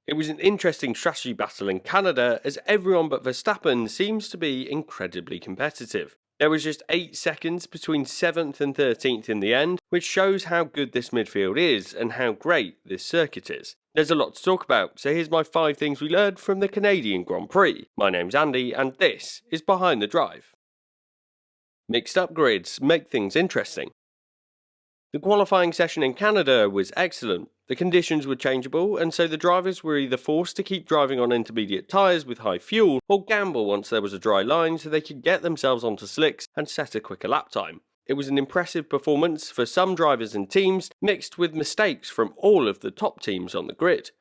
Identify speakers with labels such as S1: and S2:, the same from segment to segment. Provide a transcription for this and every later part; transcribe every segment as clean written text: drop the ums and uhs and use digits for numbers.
S1: It was an interesting strategy battle in Canada as everyone but Verstappen seems to be incredibly competitive. There was just 8 seconds between 7th and 13th in the end, which shows how good this midfield is and how great this circuit is. There's a lot to talk about, so here's my 5 things we learned from the Canadian Grand Prix. My name's Andy and this is Behind the Drive. Mixed up grids make things interesting. The qualifying session in Canada was excellent. The conditions were changeable, and so the drivers were either forced to keep driving on intermediate tyres with high fuel, or gamble once there was a dry line so they could get themselves onto slicks and set a quicker lap time. It was an impressive performance for some drivers and teams, mixed with mistakes from all of the top teams on the grid.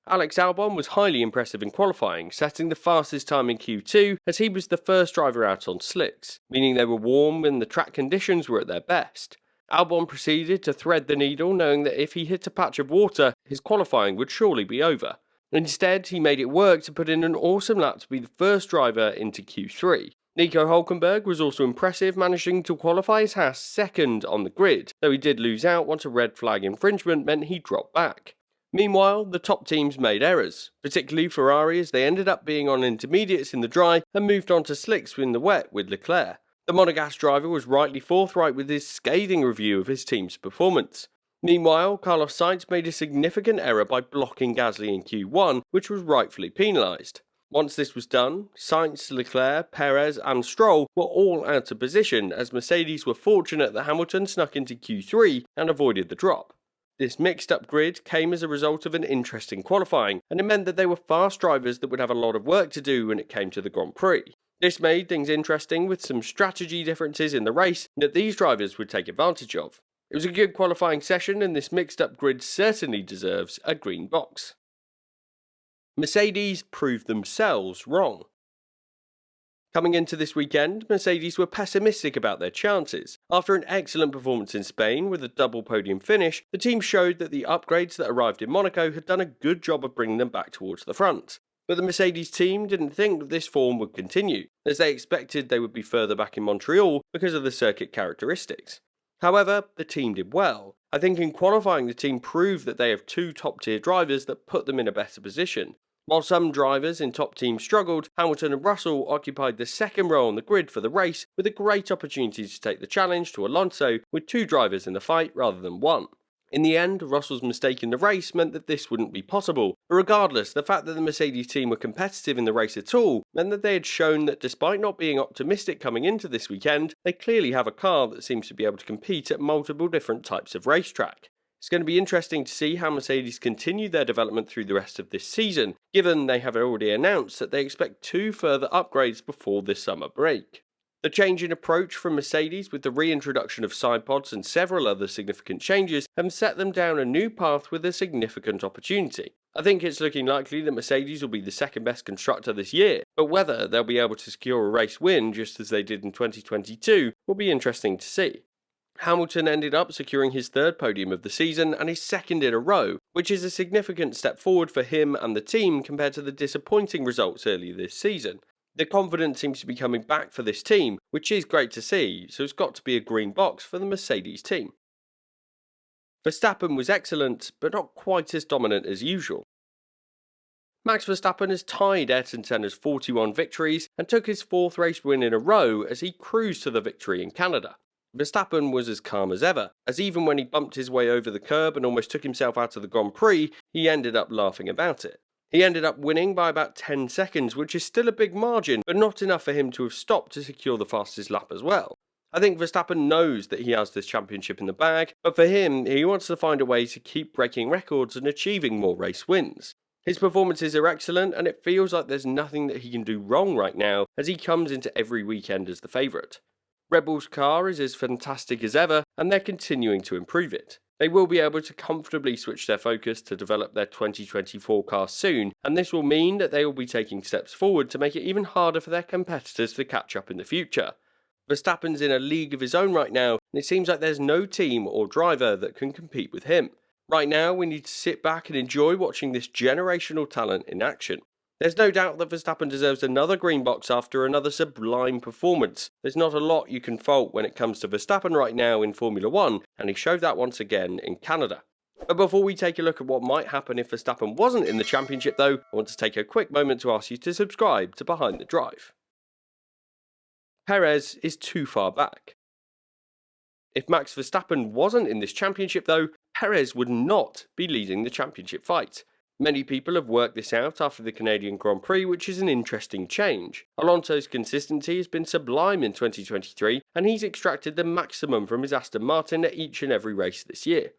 S1: Alex Albon was highly impressive in qualifying, setting the fastest time in Q2 as he was the first driver out on slicks, meaning they were warm and the track conditions were at their best. Albon proceeded to thread the needle, knowing that if he hit a patch of water, his qualifying would surely be over. Instead, he made it work to put in an awesome lap to be the first driver into Q3. Nico Hülkenberg was also impressive, managing to qualify his Haas second on the grid, though he did lose out once a red flag infringement meant he dropped back. Meanwhile, the top teams made errors, particularly Ferrari as they ended up being on intermediates in the dry and moved on to slicks in the wet with Leclerc. The Monegasque driver was rightly forthright with his scathing review of his team's performance. Meanwhile, Carlos Sainz made a significant error by blocking Gasly in Q1, which was rightfully penalised. Once this was done, Sainz, Leclerc, Perez and Stroll were all out of position as Mercedes were fortunate that Hamilton snuck into Q3 and avoided the drop. This mixed-up grid came as a result of an interesting qualifying, and it meant that they were fast drivers that would have a lot of work to do when it came to the Grand Prix. This made things interesting with some strategy differences in the race that these drivers would take advantage of. It was a good qualifying session and this mixed up grid certainly deserves a green box. Mercedes proved themselves wrong. Coming into this weekend, Mercedes were pessimistic about their chances. After an excellent performance in Spain with a double podium finish, the team showed that the upgrades that arrived in Monaco had done a good job of bringing them back towards the front. But the Mercedes team didn't think that this form would continue, as they expected they would be further back in Montreal because of the circuit characteristics. However, the team did well. I think in qualifying the team proved that they have 2 top-tier drivers that put them in a better position. While some drivers in top teams struggled, Hamilton and Russell occupied the second row on the grid for the race with a great opportunity to take the challenge to Alonso with 2 drivers in the fight rather than 1. In the end, Russell's mistake in the race meant that this wouldn't be possible, but regardless, the fact that the Mercedes team were competitive in the race at all meant that they had shown that despite not being optimistic coming into this weekend, they clearly have a car that seems to be able to compete at multiple different types of racetrack. It's going to be interesting to see how Mercedes continue their development through the rest of this season, given they have already announced that they expect 2 further upgrades before this summer break. The change in approach from Mercedes with the reintroduction of side pods and several other significant changes have set them down a new path with a significant opportunity. I think it's looking likely that Mercedes will be the second best constructor this year, but whether they'll be able to secure a race win just as they did in 2022 will be interesting to see. Hamilton ended up securing his 3rd podium of the season and his 2nd in a row, which is a significant step forward for him and the team compared to the disappointing results earlier this season. The confidence seems to be coming back for this team, which is great to see, so it's got to be a green box for the Mercedes team. Verstappen was excellent, but not quite as dominant as usual. Max Verstappen has tied Ayrton Senna's 41 victories and took his 4th race win in a row as he cruised to the victory in Canada. Verstappen was as calm as ever, as even when he bumped his way over the curb and almost took himself out of the Grand Prix, he ended up laughing about it. He ended up winning by about 10 seconds, which is still a big margin, but not enough for him to have stopped to secure the fastest lap as well. I think Verstappen knows that he has this championship in the bag, but for him, he wants to find a way to keep breaking records and achieving more race wins. His performances are excellent, and it feels like there's nothing that he can do wrong right now, as he comes into every weekend as the favourite. Red Bull's car is as fantastic as ever, and they're continuing to improve it. They will be able to comfortably switch their focus to develop their 2024 car soon, and this will mean that they will be taking steps forward to make it even harder for their competitors to catch up in the future. Verstappen's in a league of his own right now, and it seems like there's no team or driver that can compete with him. Right now, we need to sit back and enjoy watching this generational talent in action. There's no doubt that Verstappen deserves another green box after another sublime performance. There's not a lot you can fault when it comes to Verstappen right now in Formula 1, and he showed that once again in Canada. But before we take a look at what might happen if Verstappen wasn't in the championship though, I want to take a quick moment to ask you to subscribe to Behind the Drive. Perez is too far back. If Max Verstappen wasn't in this championship though, Perez would not be leading the championship fight. Many people have worked this out after the Canadian Grand Prix, which is an interesting change. Alonso's consistency has been sublime in 2023, and he's extracted the maximum from his Aston Martin at each and every race this year.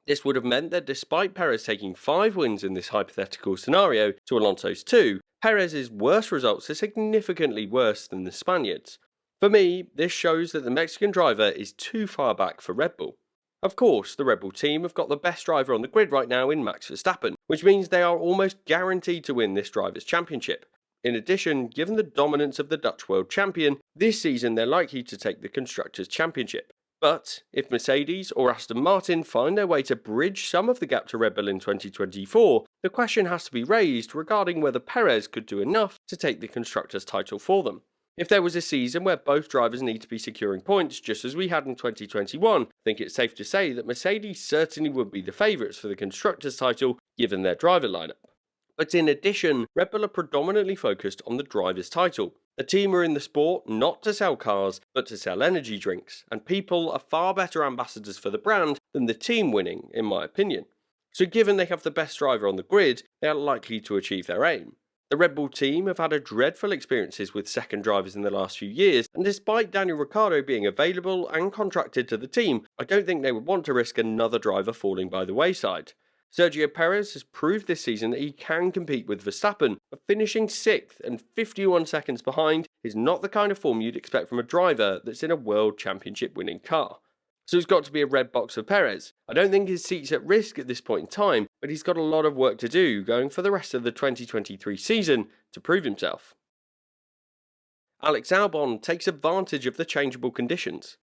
S1: This would have meant that despite Perez taking 5 wins in this hypothetical scenario to Alonso's 2, Perez's worst results are significantly worse than the Spaniards. For me, this shows that the Mexican driver is too far back for Red Bull. Of course, the Red Bull team have got the best driver on the grid right now in Max Verstappen, which means they are almost guaranteed to win this driver's championship. In addition, given the dominance of the Dutch world champion, this season they're likely to take the Constructors' Championship. But if Mercedes or Aston Martin find their way to bridge some of the gap to Red Bull in 2024, the question has to be raised regarding whether Perez could do enough to take the Constructors' title for them. If there was a season where both drivers need to be securing points, just as we had in 2021, I think it's safe to say that Mercedes certainly would be the favourites for the Constructors' title, given their driver lineup. But in addition, Red Bull are predominantly focused on the driver's title. The team are in the sport not to sell cars, but to sell energy drinks, and people are far better ambassadors for the brand than the team winning, in my opinion. So given they have the best driver on the grid, they are likely to achieve their aim. The Red Bull team have had dreadful experiences with second drivers in the last few years, and despite Daniel Ricciardo being available and contracted to the team, I don't think they would want to risk another driver falling by the wayside. Sergio Perez has proved this season that he can compete with Verstappen, but finishing 6th and 51 seconds behind is not the kind of form you'd expect from a driver that's in a World Championship winning car. So it's got to be a red box for Perez. I don't think his seat's at risk at this point in time, but he's got a lot of work to do going for the rest of the 2023 season to prove himself. Alex Albon takes advantage of the changeable conditions.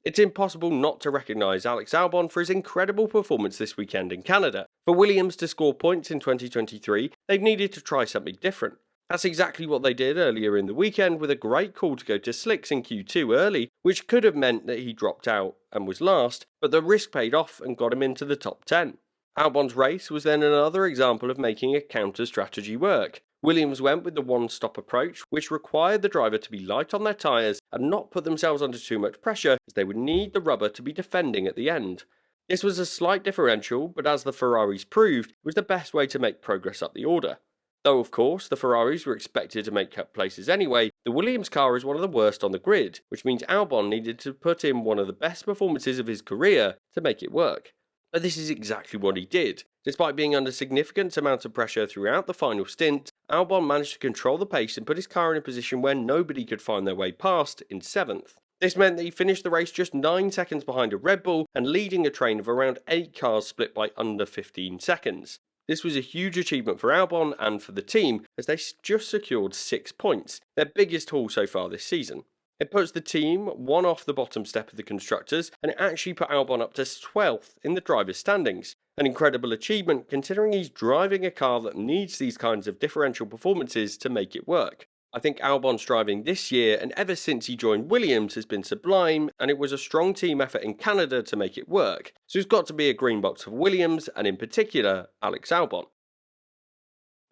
S1: It's impossible not to recognise Alex Albon for his incredible performance this weekend in Canada. For Williams to score points in 2023, they've needed to try something different. That's exactly what they did earlier in the weekend with a great call to go to slicks in Q2 early, which could have meant that he dropped out and was last, but the risk paid off and got him into the top 10. Albon's race was then another example of making a counter strategy work. Williams went with the one-stop approach, which required the driver to be light on their tyres and not put themselves under too much pressure, as they would need the rubber to be defending at the end. This was a slight differential, but as the Ferraris proved, it was the best way to make progress up the order. Though of course the Ferraris were expected to make cut places anyway, the Williams car is one of the worst on the grid, which means Albon needed to put in one of the best performances of his career to make it work. But this is exactly what he did. Despite being under significant amounts of pressure throughout the final stint, Albon managed to control the pace and put his car in a position where nobody could find their way past in 7th. This meant that he finished the race just 9 seconds behind a Red Bull and leading a train of around 8 cars split by under 15 seconds. This was a huge achievement for Albon and for the team, as they just secured 6 points, their biggest haul so far this season. It puts the team one off the bottom step of the Constructors, and it actually put Albon up to 12th in the drivers' standings. An incredible achievement considering he's driving a car that needs these kinds of differential performances to make it work. I think Albon's driving this year and ever since he joined Williams has been sublime, and it was a strong team effort in Canada to make it work, so it's got to be a green box for Williams and in particular Alex Albon.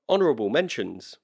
S1: Honourable Mentions.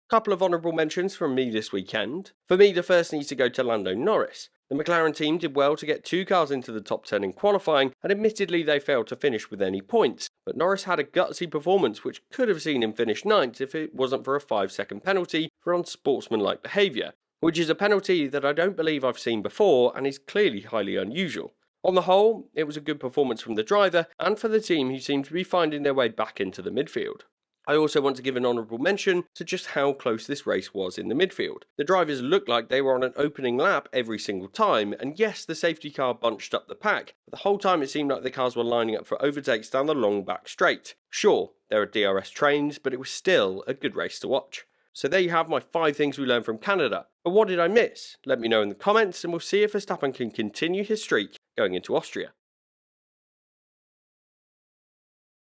S1: Couple of honourable mentions from me this weekend. For me, the first needs to go to Lando Norris. The McLaren team did well to get 2 cars into the top 10 in qualifying, and admittedly they failed to finish with any points, but Norris had a gutsy performance which could have seen him finish 9th if it wasn't for a 5-second penalty for unsportsmanlike behaviour, which is a penalty that I don't believe I've seen before and is clearly highly unusual. On the whole, it was a good performance from the driver and for the team who seemed to be finding their way back into the midfield. I also want to give an honourable mention to just how close this race was in the midfield. The drivers looked like they were on an opening lap every single time, and yes, the safety car bunched up the pack, but the whole time it seemed like the cars were lining up for overtakes down the long back straight. Sure, there are DRS trains, but it was still a good race to watch. So there you have my 5 things we learned from Canada. But what did I miss? Let me know in the comments and we'll see if Verstappen can continue his streak going into Austria.